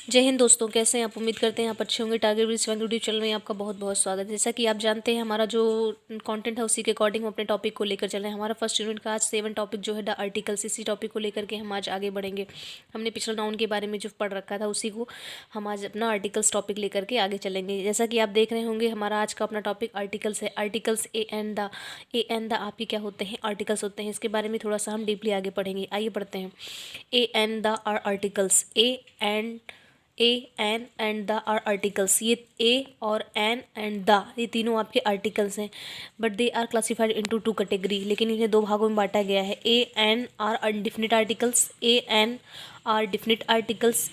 जय हिंद दोस्तों, कैसे हैं आप? उम्मीद करते हैं आप अच्छे होंगे। Target with Shivangi YouTube channel में आपका बहुत बहुत स्वागत है। जैसा कि आप जानते हैं, हमारा जो कंटेंट है उसी के अकॉर्डिंग हम अपने टॉपिक को लेकर चल रहे हैं। हमारा फर्स्ट यूनिट का आज 7 टॉपिक जो है द आर्टिकल्स, इसी टॉपिक को लेकर के हम आज आगे बढ़ेंगे। हमने पिछला नाउन के बारे में जो पढ़ रखा था उसी को हम आज अपना आर्टिकल्स टॉपिक लेकर के आगे चलेंगे। जैसा कि आप देख रहे होंगे, हमारा आज का अपना टॉपिक आर्टिकल्स है। आर्टिकल्स ए एंड द आपके क्या होते हैं? आर्टिकल्स होते हैं। इसके बारे में थोड़ा सा हम डीपली आगे पढ़ेंगे। आइए पढ़ते हैं। A and the are articles. A an and the are articles. ये ए और एन एंड द, ये तीनों आपके आर्टिकल्स हैं, but they are classified into 2 category. लेकिन इन्हें 2 भागों में बांटा गया है। A an are undefinite articles, a an are definite articles.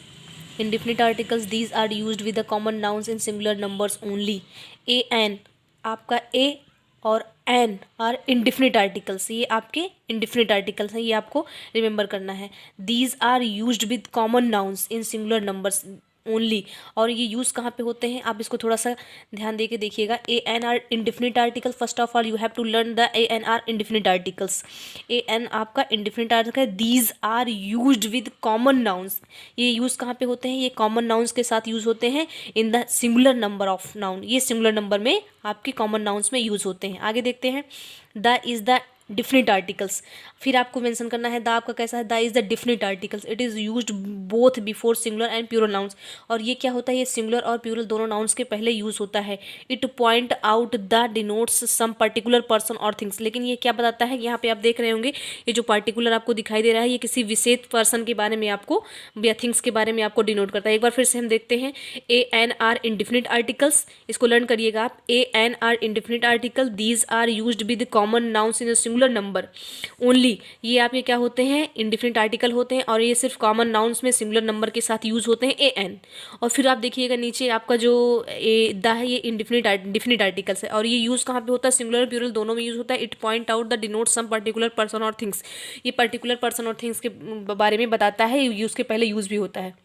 Indefinite articles these are used with the common nouns in singular numbers only. A an आपका a और N are indefinite articles, ये आपके indefinite articles हैं, ये आपको remember करना है। These are used with common nouns in singular numbers only. और ये यूज़ कहाँ पे होते हैं, आप इसको थोड़ा सा ध्यान दे के देखिएगा। A an are indefinite article, first of all you have to learn the a an are indefinite articles. A an आपका इंडिफिनिट आर्टिकल है। These are used with common nouns, ये यूज़ कहाँ पे होते हैं? ये कॉमन नाउन्स के साथ यूज़ होते हैं इन the singular number of noun. ये सिंगुलर नंबर में आपके कॉमन नाउन्स में यूज़ होते हैं। आगे देखते हैं। The is the definite articles. फिर आपको मेंशन करना है द आपका कैसा है? The is the definite articles. It is used both before singular and plural nouns. और ये क्या होता है? ये सिंगुलर और प्लूरल दोनों नाउन्स के पहले यूज़ होता है। It point out the denotes some particular person और थिंग्स। लेकिन ये क्या बताता है? यहाँ पे आप देख रहे होंगे, ये जो पर्टिकुलर आपको दिखाई दे रहा है, ये किसी विशेष पर्सन के बारे में आपको या थिंग्स के बारे में आपको डिनोट करता है। एक बार फिर से हम देखते हैं। A an are indefinite articles, इसको लर्न करिएगा आप। A an are indefinite article, these are used with common nouns in a singular number only. ये आपके क्या होते हैं? इंडिफिनिट आर्टिकल होते हैं, और ये सिर्फ कॉमन नाउन्स में सिंगुलर नंबर के साथ यूज होते हैं, ए एन। और फिर आप देखिएगा नीचे आपका जो ए द है, ये डिफिनिट आर्टिकल्स है, और ये यूज कहाँ पे होता है? सिंगुलर प्लूरल दोनों में यूज होता है। It point out the denote some particular person और थिंग्स। ये पर्टिकुलर पर्सन और थिंग्स के बारे में बताता है, यूज के पहले यूज भी होता है।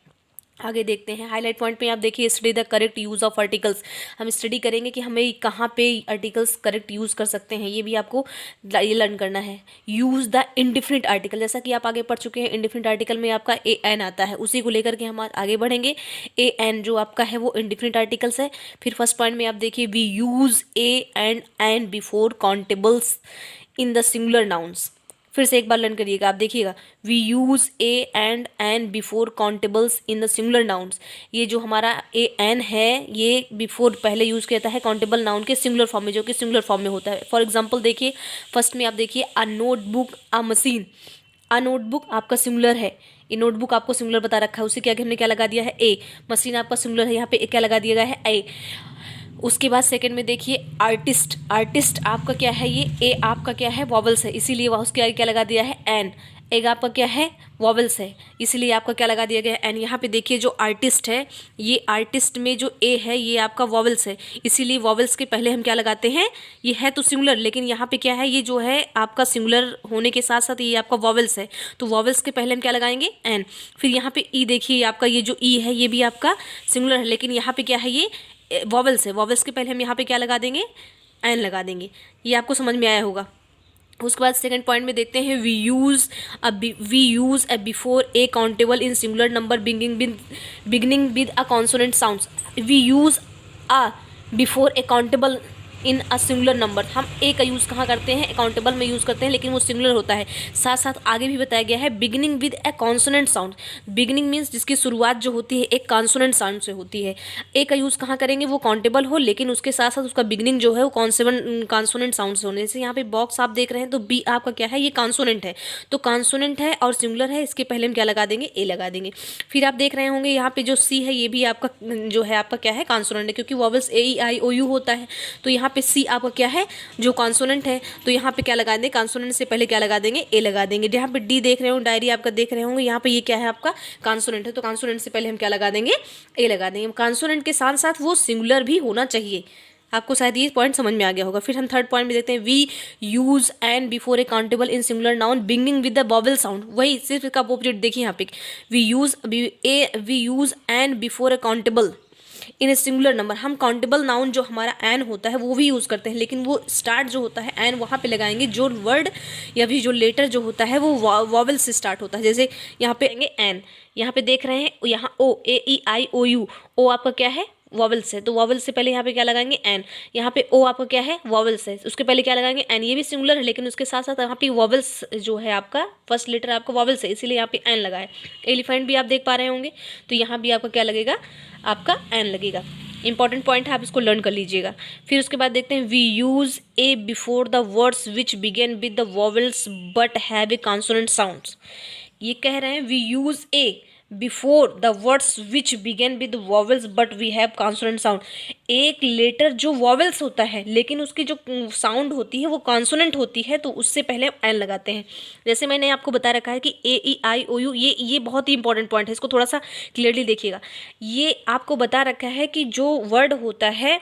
आगे देखते हैं। हाईलाइट पॉइंट पे आप देखिए, study the correct use of articles. हम स्टडी करेंगे कि हमें कहाँ पे आर्टिकल्स करेक्ट यूज कर सकते हैं, ये भी आपको ये लर्न करना है। यूज द इंडिफिनिट आर्टिकल, जैसा कि आप आगे पढ़ चुके हैं, इंडिफिनिट आर्टिकल में आपका ए एन आता है, उसी को लेकर के हम आगे बढ़ेंगे। ए एन जो आपका है वो इंडिफिनिट आर्टिकल्स है। फिर फर्स्ट पॉइंट में आप देखिए, we use a and an before countables in the singular nouns. फिर से एक बार लर्न करिएगा, आप देखिएगा। We use a and an before countables in the singular nouns. ये जो हमारा ए एन है, ये बिफोर पहले यूज किया जाता है काउंटेबल नाउन के सिंगुलर फॉर्म में, जो कि सिंगुलर फॉर्म में होता है। फॉर एग्जाम्पल देखिए, फर्स्ट में आप देखिए, a notebook, a machine. A notebook आपका सिंगुलर है, ये नोटबुक आपको सिंगुलर बता रखा है, उसी के आगे हमने क्या लगा दिया है? ए। मशीन आपका सिंगुलर है, यहाँ पे क्या लगा दिया गया है? ए। उसके बाद सेकंड में देखिए, आर्टिस्ट। आर्टिस्ट आपका क्या है? ये ए आपका क्या है? वॉवल्स है, इसीलिए वह उसके आगे क्या लगा दिया है? एन। एक आपका क्या है? वॉवल्स है, इसलिए आपका क्या लगा दिया गया है? एन। यहाँ पे देखिए, जो आर्टिस्ट है, ये आर्टिस्ट में जो ए है, ये आपका वॉवल्स है, इसीलिए वॉवल्स के पहले हम क्या लगाते हैं? ये है तो सिंगुलर, लेकिन यहाँ पे क्या है? ये जो है आपका सिंगुलर होने के साथ साथ ये आपका वॉवल्स है, तो वॉवल्स के पहले हम क्या लगाएंगे? एन। फिर यहाँ पे ई देखिए, आपका ये जो ई है, ये भी आपका सिंगुलर है, लेकिन यहाँ पे क्या है? ये वॉवल्स है, वॉवल्स के पहले हम यहाँ पे क्या लगा देंगे? एन लगा देंगे। ये आपको समझ में आया होगा। उसके बाद सेकंड पॉइंट में देखते हैं, we use a before a countable in singular number beginning with a consonant sounds. We use a before a countable in a singular number. हम ए का यूज़ कहाँ करते हैं? अकाउंटेबल में यूज़ करते हैं, लेकिन वो सिंगुलर होता है। साथ साथ आगे भी बताया गया है, beginning with A consonant sound. Beginning means जिसकी शुरुआत जो होती है एक कॉन्सोनेंट साउंड से होती है। ए का यूज़ कहाँ करेंगे? वो काउंटेबल हो, लेकिन उसके साथ साथ उसका बिगिनिंग जो है वो कॉन्सोनेंट साउंड से होने। जैसे यहाँ पे बॉक्स आप देख रहे हैं, तो बी आपका क्या है? ये कॉन्सोनेंट है, तो कॉन्सोनेंट है और सिंगुलर है, इसके पहले हम क्या लगा देंगे? ए लगा देंगे। फिर आप देख रहे होंगे, यहाँ पे जो सी है, ये भी आपका जो है आपका क्या है? कॉन्सोनेंट है, क्योंकि vowels A E I O you होता है, तो यहाँ पे सी आपका क्या है? जो कॉन्सोनेंट है, तो यहाँ पे क्या लगा देंगे? कॉन्सोनेंट से पहले क्या लगा देंगे? ए लगा देंगे। यहाँ पे डी देख रहे हो, डायरी आपका देख रहे होंगे, यहाँ पे ये क्या है? आपका कॉन्सोनेंट है, तो कॉन्सोनेंट से पहले हम क्या लगा देंगे? ए लगा देंगे। कॉन्सोनेंट के साथ साथ वो सिंगुलर भी होना चाहिए। आपको शायद ये पॉइंट समझ में आ गया होगा। फिर हम थर्ड पॉइंट में देखते हैं, we use an before a countable in singular noun beginning with the vowel sound. वही सिर्फ इसका अपोजिट देखिए यहाँ पे, we use an before a countable in a singular number. हम काउंटेबल नाउन जो हमारा एन होता है वो भी यूज़ करते हैं, लेकिन वो स्टार्ट जो होता है एन वहाँ पे लगाएंगे जो वर्ड या फिर जो लेटर जो होता है वो वॉवल से स्टार्ट होता है। जैसे यहाँ पे एन, यहाँ पे देख रहे हैं यहाँ ओ, ए ई आई ओ यू, ओ आपका क्या है वॉवल्स है, तो वॉवल से पहले यहाँ पे क्या लगाएंगे एन। यहाँ पे ओ आपका क्या है वॉवल्स है, उसके पहले क्या लगाएंगे एन। ये भी सिंगुलर है लेकिन उसके साथ साथ यहाँ पे वॉवल्स जो है आपका फर्स्ट लेटर आपका वॉवल्स है, इसीलिए यहाँ पे एन लगा है। एलिफेंट भी आप देख पा रहे होंगे, तो यहाँ भी आपका क्या लगेगा, आपका एन लगेगा। इंपॉर्टेंट पॉइंट है, आप इसको लर्न कर लीजिएगा। फिर उसके बाद देखते हैं we use a before the words which begin with the vowels but have a consonant sounds. ये कह रहे हैं we use a before the words which begin with vowels but we have consonant sound. एक letter जो vowels होता है लेकिन उसकी जो साउंड होती है वो कॉन्सोनेंट होती है, तो उससे पहले हम एन लगाते हैं। जैसे मैंने आपको बता रखा है कि ए ई आई ओ यू, ये बहुत ही इंपॉर्टेंट पॉइंट है, इसको थोड़ा सा क्लियरली देखिएगा। ये आपको बता रखा है कि जो वर्ड होता है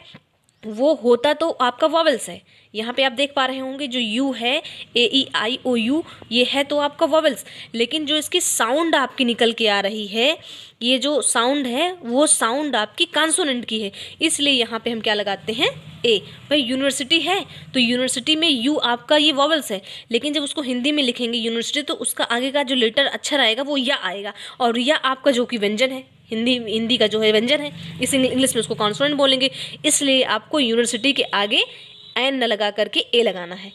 वो होता तो आपका वॉवल्स है। यहाँ पे आप देख पा रहे होंगे जो यू है, ए ई आई ओ यू, ये है तो आपका वॉवल्स, लेकिन जो इसकी साउंड आपकी निकल के आ रही है, ये जो साउंड है वो साउंड आपकी कॉन्सोनेंट की है, इसलिए यहाँ पे हम क्या लगाते हैं ए। भाई यूनिवर्सिटी है तो यूनिवर्सिटी में यू आपका ये वॉवल्स है, लेकिन जब उसको हिंदी में लिखेंगे यूनिवर्सिटी तो उसका आगे का जो लेटर अक्षर आएगा वो या आएगा, और या आपका जो कि व्यंजन है, हिंदी का जो है व्यंजन है, इस इंग्लिश में उसको कॉन्सोनेंट बोलेंगे, इसलिए आपको यूनिवर्सिटी के आगे एन न लगा करके ए लगाना है।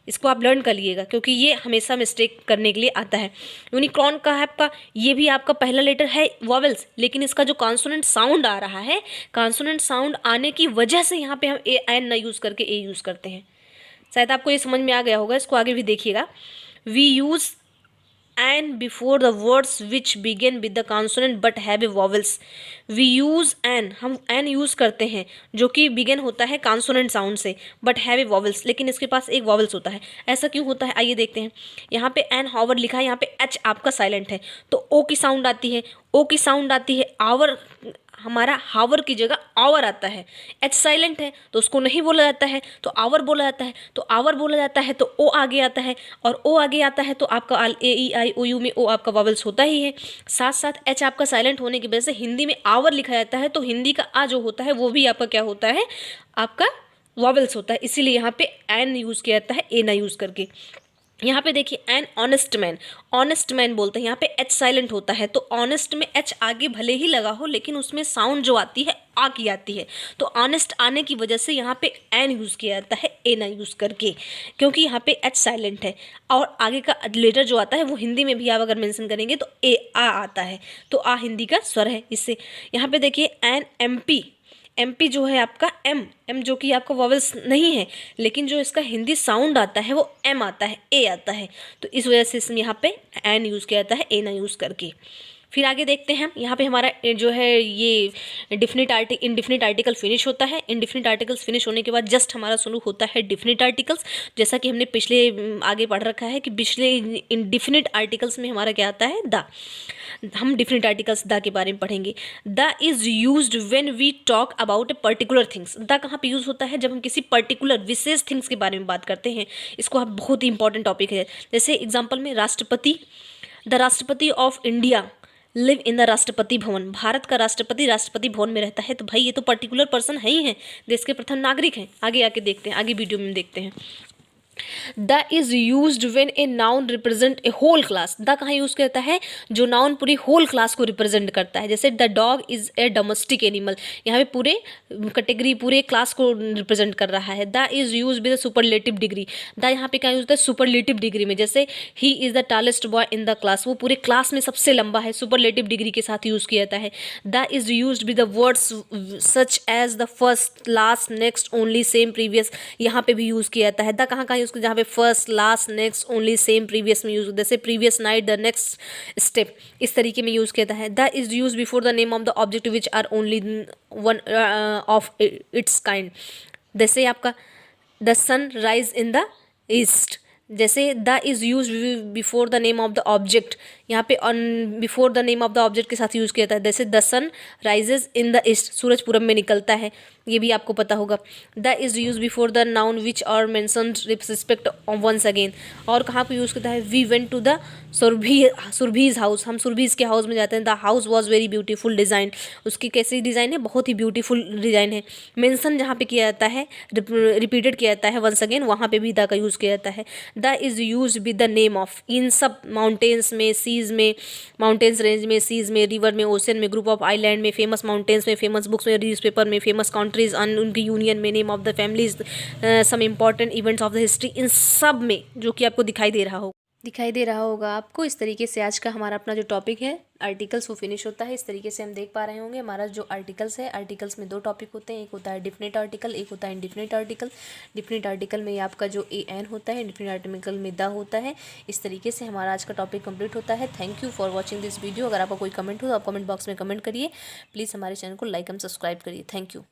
इसको आप लर्न कर लिएगा क्योंकि ये हमेशा मिस्टेक करने के लिए आता है। यूनिक्रॉन का है आपका, ये भी आपका पहला लेटर है वॉवल्स, लेकिन इसका जो कॉन्सोनेंट साउंड आ रहा है, कॉन्सोनेंट साउंड आने की वजह से यहाँ पे हम ए एन न यूज़ करके ए यूज़ करते हैं। शायद आपको ये समझ में आ गया होगा, इसको आगे भी देखिएगा। We use and before the words which begin with the consonant but have a vowels। we use an, हम an यूज़ करते हैं जो कि begin होता है consonant sound से but have a vowels, लेकिन इसके पास एक vowels होता है। ऐसा क्यों होता है आइए देखते हैं। यहाँ पे an hour लिखा है, यहाँ पे h आपका साइलेंट है तो o की साउंड आती है, o की साउंड आती है, आवर हमारा हावर की जगह आवर आता है। एच साइलेंट है तो उसको नहीं बोला जाता है तो आवर बोला जाता है, तो आवर बोला जाता है तो ओ आगे आता है, और ओ आगे आता है तो आपका ए ई आई ओ यू में ओ आपका वॉवल्स होता ही है। साथ साथ एच आपका साइलेंट होने की वजह से हिंदी में आवर लिखा जाता है, तो हिंदी का आ जो होता है वो भी आपका क्या होता है, आपका वॉवल्स होता है, इसीलिए यहाँ पे एन यूज़ किया जाता है ए ना यूज़ करके। यहाँ पे देखिए an honest man, honest man बोलते हैं, यहाँ पे एच साइलेंट होता है तो ऑनेस्ट में एच आगे भले ही लगा हो लेकिन उसमें साउंड जो आती है आ की आती है, तो ऑनेस्ट आने की वजह से यहाँ पे एन यूज़ किया जाता है ए ना यूज़ करके, क्योंकि यहाँ पे एच साइलेंट है और आगे का लेटर जो आता है वो हिंदी में भी आप अगर मेंशन करेंगे तो ए आ आता है, तो आ हिंदी का स्वर है। इससे यहाँ पे देखिए एन एम पी, एमपी जो है आपका एम जो कि आपका वॉवल्स नहीं है, लेकिन जो इसका हिंदी साउंड आता है वो एम आता है, ए आता है, तो इस वजह से इसमें यहाँ पे एन यूज़ किया जाता है ए ना यूज़ करके। फिर आगे देखते हैं, यहाँ पे हमारा जो है ये इनडिफिनिट आर्टिकल फिनिश होता है। इनडिफिनिट आर्टिकल्स फिनिश होने के बाद जस्ट हमारा शुरू होता है डिफिनिट आर्टिकल्स, जैसा कि हमने पिछले आगे पढ़ रखा है कि पिछले इनडिफिनिट आर्टिकल्स में हमारा क्या आता है द। हम डिफिनिट आर्टिकल्स द के बारे में पढ़ेंगे। The is used when we talk about a particular things. The कहाँ पे यूज़ होता है, जब हम किसी पर्टिकुलर विशेष थिंग्स के बारे में बात करते हैं। इसको आप बहुत ही इंपॉर्टेंट टॉपिक है। जैसे एग्जाम्पल में राष्ट्रपति, द राष्ट्रपति of India live in the Rashtrapati Bhavan, Bharat का राष्ट्रपति राष्ट्रपति भवन में रहता है, तो भाई ये तो पर्टिकुलर पर्सन है ही है, देश के प्रथम नागरिक हैं। आगे आके देखते हैं, आगे वीडियो में देखते हैं। The is used when a noun represent a whole class. The कहाँ यूज करता है, जो नाउन पूरी होल क्लास को रिप्रेजेंट करता है। जैसे the dog is a domestic animal, यहाँ पे पूरे कैटेगरी पूरे क्लास को रिप्रेजेंट कर रहा है। The is use with superlative degree, the यहाँ पे क्या यूज होता है सुपरलेटिव डिग्री में। जैसे he is the tallest boy in the class, वो पूरे क्लास में सबसे लंबा है, सुपरलेटिव डिग्री के साथ यूज किया जाता है। The is use with the words such as the first last next only same previous, यहाँ पे भी यूज किया जाता है। द कहाँ यूज, जहाँ पे first last next only same previous में यूज, जैसे previous night the next step, इस तरीके में यूज किया जाता है। The is use before the name of the object which are only one of its kind. जैसे आपका the sun rise in the east, जैसे the is use before the name of the object, यहाँ पे on before the name of the object के साथ use किया जाता है, जैसे the sun rises in the east, सूरज पूरब में निकलता है, ये भी आपको पता होगा। The is use before the noun which are mentioned respect once again, और कहाँ पे यूज़ करता है, we went to the Surbhi's house, हम सुरभीज के हाउस में जाते हैं। The house was very beautiful design, उसकी कैसी डिज़ाइन है, बहुत ही ब्यूटीफुल डिज़ाइन है। मेंशन जहाँ पे किया जाता है, रिपीटेड किया जाता है वंस अगेन, वहाँ पे भी द का यूज़ किया जाता है। The is use with the name of, इन सब माउंटेन्स में, सीज में, माउंटेन्स रेंज में, सीज में, रिवर में, ओशन में, ग्रुप ऑफ आइलैंड में, फेमस माउंटेन्स में, फेमस बुक्स में, न्यूज़पेपर में, फेमस कंट्रीज उनकी यूनियन में, name of the families, some important events of the history, इन सब में जो कि आपको दिखाई दे रहा होगा आपको। इस तरीके से आज का हमारा अपना जो टॉपिक है आर्टिकल्स वो फिनिश होता है। इस तरीके से हम देख पा रहे होंगे हमारा जो आर्टिकल्स है, आर्टिकल्स में दो टॉपिक होते हैं, एक होता है डिफिनिट आर्टिकल, एक होता है इंडिफिनिट आर्टिकल। डिफिनिट आर्टिकल में आपका जो ए एन होता है, इंडिफिनिट आर्टिकल में द होता है। इस तरीके से हमारा आज का टॉपिक कंप्लीट होता है। Thank you for watching this video. अगर आपका कोई कमेंट हो तो आप कमेंट बॉक्स में कमेंट करिए। प्लीज़ हमारे चैनल को लाइक एंड सब्सक्राइब करिए। Thank you.